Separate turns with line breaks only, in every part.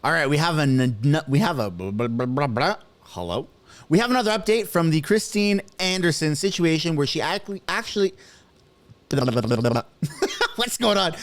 All right, hello. We have another update from the Christine Anderson situation where she actually what's going on?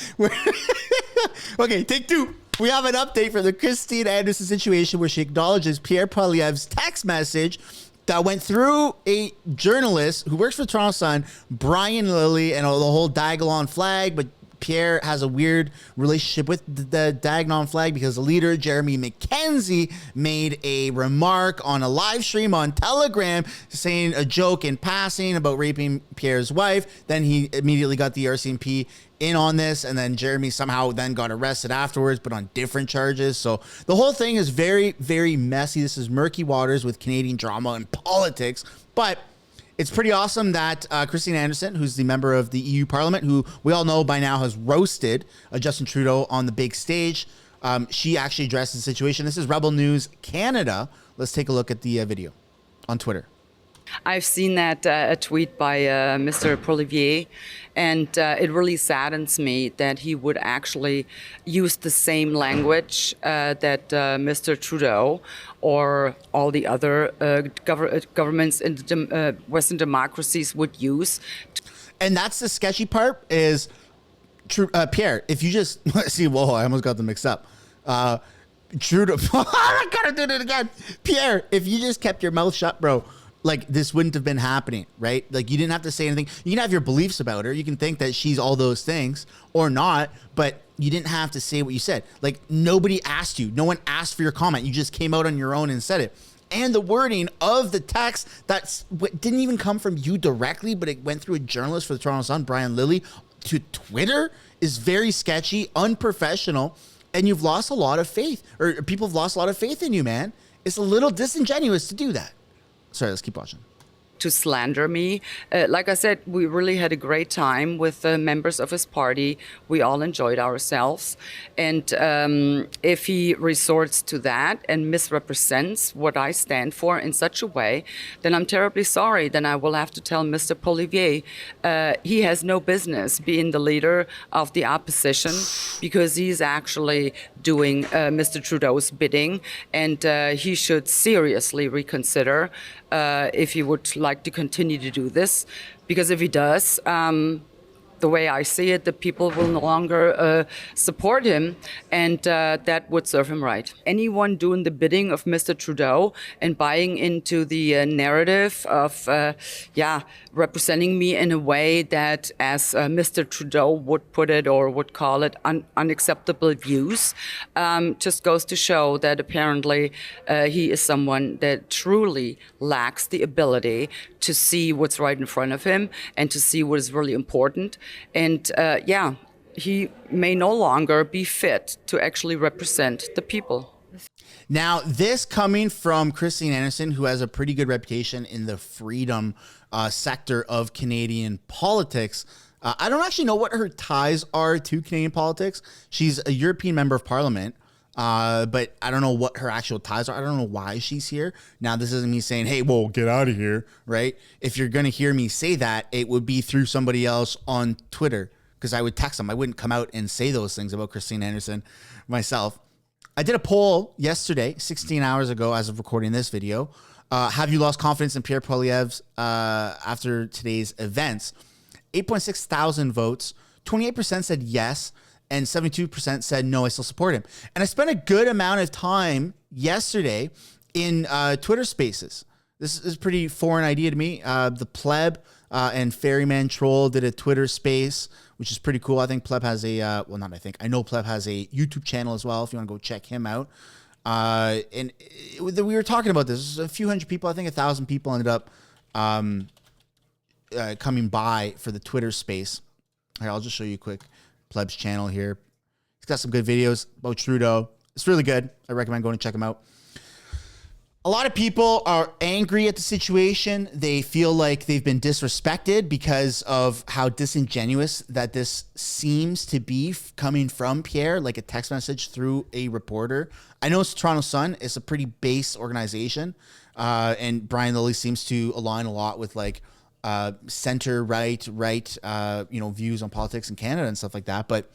Okay, take two. We have an update from the Christine Anderson situation where she acknowledges Pierre Poilievre's text message that went through a journalist who works for Toronto Sun, Brian Lilly, and the whole Dagalon flag, but Pierre has a weird relationship with the Dagenham flag because the leader, Jeremy McKenzie, made a remark on a live stream on Telegram saying a joke in passing about raping Pierre's wife. Then he immediately got the RCMP in on this, and then Jeremy somehow then got arrested afterwards, but on different charges. So the whole thing is very, very messy. This is murky waters with Canadian drama and politics, but it's pretty awesome that Christine Anderson, who's the member of the EU Parliament, who we all know by now has roasted Justin Trudeau on the big stage, she actually addressed the situation. This is Rebel News Canada. Let's take a look at the video on Twitter.
I've seen that a tweet by Mr. Poilievre, and it really saddens me that he would actually use the same language that Mr. Trudeau or all the other governments in the Western democracies would use.
And that's the sketchy part is, Pierre, if you just, see, whoa, I almost got them mixed up. Trudeau, I gotta do it again. Pierre, if you just kept your mouth shut, bro, like this wouldn't have been happening, right? Like you didn't have to say anything. You can have your beliefs about her. You can think that she's all those things or not, but you didn't have to say what you said. Like nobody asked you. No one asked for your comment. You just came out on your own and said it. And the wording of the text didn't even come from you directly, but it went through a journalist for the Toronto Sun, Brian Lilly, to Twitter is very sketchy, unprofessional, and you've lost a lot of faith, or people have lost a lot of faith in you, man. It's a little disingenuous to do that. Sorry, let's keep watching.
To slander me. Like I said, we really had a great time with the members of his party. We all enjoyed ourselves. And if he resorts to that and misrepresents what I stand for in such a way, then I'm terribly sorry. Then I will have to tell Mr. Poilievre he has no business being the leader of the opposition because he's actually doing Mr. Trudeau's bidding, and he should seriously reconsider if he would like to continue to do this, because if he does, the way I see it, the people will no longer support him, and that would serve him right. Anyone doing the bidding of Mr. Trudeau and buying into the narrative of, representing me in a way that, as Mr. Trudeau would put it or would call it, unacceptable views, just goes to show that apparently he is someone that truly lacks the ability to see what's right in front of him and to see what is really important. And he may no longer be fit to actually represent the people.
Now, this coming from Christine Anderson, who has a pretty good reputation in the freedom sector of Canadian politics. I don't actually know what her ties are to Canadian politics. She's a European member of Parliament. But I don't know what her actual ties are. I don't know why she's here. Now, this isn't me saying, hey, well, get out of here, right? If you're going to hear me say that, it would be through somebody else on Twitter, because I would text them. I wouldn't come out and say those things about Christine Anderson myself. I did a poll yesterday, 16 hours ago, as of recording this video. Have you lost confidence in Pierre Poilievre after today's events? 8.6 thousand votes. 28% said yes. And 72% said, no, I still support him. And I spent a good amount of time yesterday in Twitter Spaces. This is a pretty foreign idea to me. The Pleb and Ferryman Troll did a Twitter Space, which is pretty cool. I think Pleb has I know Pleb has a YouTube channel as well, if you want to go check him out. We were talking about this. A few hundred people, I think 1,000 people ended up coming by for the Twitter Space. Here, I'll just show you quick. Pleb's channel here. He's got some good videos about Trudeau. It's really good. I recommend going and check him out. A lot of people are angry at the situation. They feel like they've been disrespected because of how disingenuous that this seems to be coming from Pierre, like a text message through a reporter. I know it's Toronto Sun. It's a pretty base organization. And Brian Lilly seems to align a lot with like center right, views on politics in Canada and stuff like that. But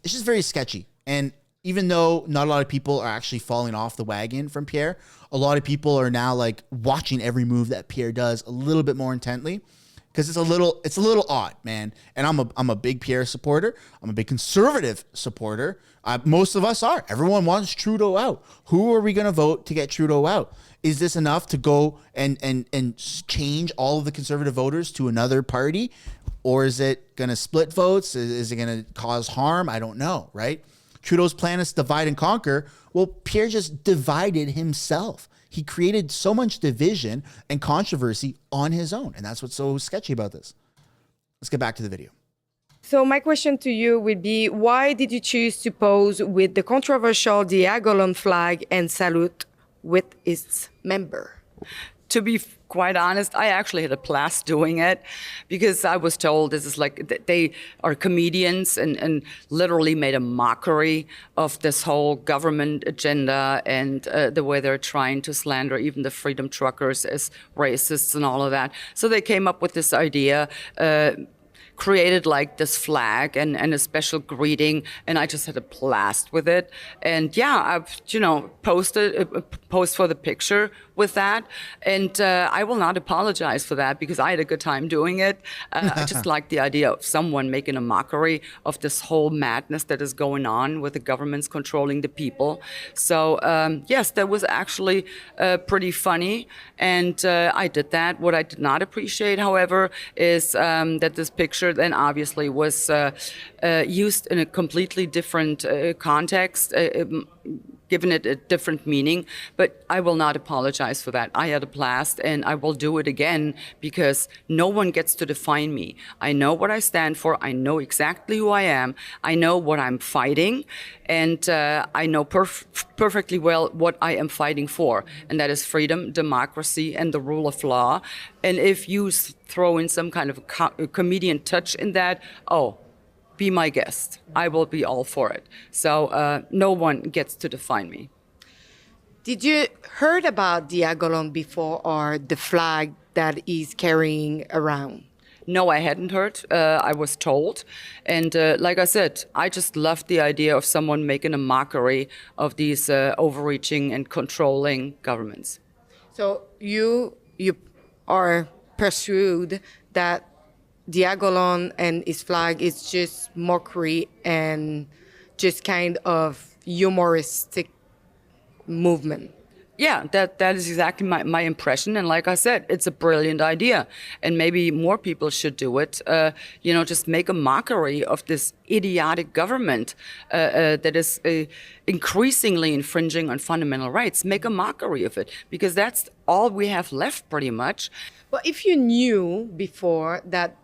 it's just very sketchy. And even though not a lot of people are actually falling off the wagon from Pierre, a lot of people are now like watching every move that Pierre does a little bit more intently, because it's a little odd, man. And I'm a big Pierre supporter. I'm a big conservative supporter. Most of us are. Everyone wants Trudeau out. Who are we going to vote to get Trudeau out? Is this enough to go and change all of the conservative voters to another party? Or is it going to split votes? Is it going to cause harm? I don't know, right? Trudeau's plan is divide and conquer. Well, Pierre just divided himself. He created so much division and controversy on his own. And that's what's so sketchy about this. Let's get back to the video.
So my question to you would be, why did you choose to pose with the controversial Diagolon flag and salute with its member?
To be quite honest, I actually had a blast doing it, because I was told this is like, they are comedians and literally made a mockery of this whole government agenda and the way they're trying to slander even the freedom truckers as racists and all of that. So they came up with this idea, created like this flag and a special greeting, and I just had a blast with it. And yeah, I've posted a post for the picture with that, and I will not apologize for that, because I had a good time doing it. I just like the idea of someone making a mockery of this whole madness that is going on with the governments controlling the people. So yes, that was actually pretty funny, and I did that. What I did not appreciate, however, is that this picture then obviously was used in a completely different context, given it a different meaning, but I will not apologize for that. I had a blast, and I will do it again, because no one gets to define me. I know what I stand for. I know exactly who I am. I know what I'm fighting, and I know perfectly well what I am fighting for, and that is freedom, democracy, and the rule of law. And if you throw in some kind of a comedian touch in that, oh, be my guest. I will be all for it. So no one gets to define me.
Did you heard about Diagolon before, or the flag that he's carrying around?
No, I hadn't heard. I was told. And like I said, I just loved the idea of someone making a mockery of these overreaching and controlling governments.
So you are persuaded that Diagolon and his flag is just mockery and just kind of humoristic movement?
Yeah, that is exactly my impression. And like I said, it's a brilliant idea. And maybe more people should do it. Just make a mockery of this idiotic government that is increasingly infringing on fundamental rights. Make a mockery of it, because that's all we have left pretty much.
But if you knew before that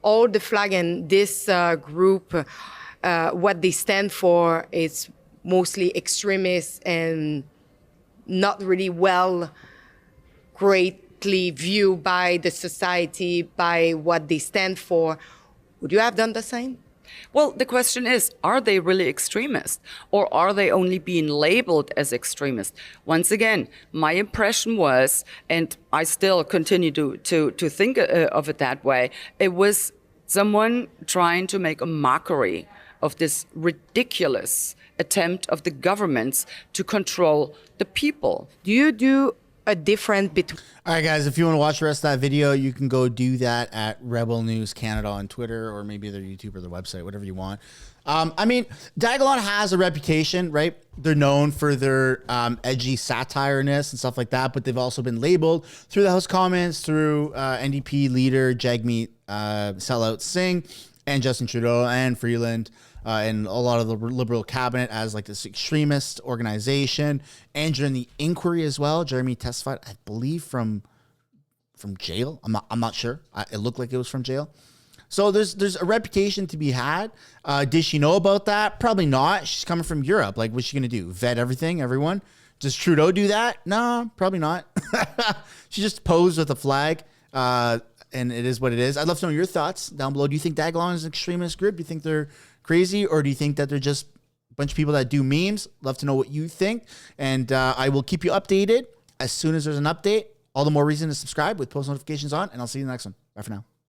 all the flag and this group, what they stand for is mostly extremists and not really greatly viewed by the society, by what they stand for, would you have done the same?
Well, the question is, are they really extremists, or are they only being labeled as extremists? Once again, my impression was, and I still continue to think of it that way, it was someone trying to make a mockery of this ridiculous attempt of the governments to control the people.
Do you do a difference between...
All right, guys, if you want to watch the rest of that video, you can go do that at Rebel News Canada on Twitter, or maybe their YouTube or their website, whatever you want. Diagolon has a reputation, right? They're known for their edgy satireness and stuff like that, but they've also been labeled through the House comments, through NDP leader Jagmeet Sellout Singh and Justin Trudeau and Freeland, and a lot of the Liberal cabinet as like this extremist organization. And during the inquiry as well, Jeremy testified, I believe from jail. I'm not sure. It looked like it was from jail. So there's a reputation to be had. Did she know about that? Probably not. She's coming from Europe. Like, what's she gonna do? Vet everyone? Does Trudeau do that? No, probably not. She just posed with a flag. And it is what it is. I'd love to know your thoughts down below. Do you think Diagolon is an extremist group? Do you think they're crazy, or do you think that they're just a bunch of people that do memes? Love to know what you think, and I will keep you updated as soon as there's an update. All the more reason to subscribe with post notifications on, and I'll see you in the next one. Bye for now.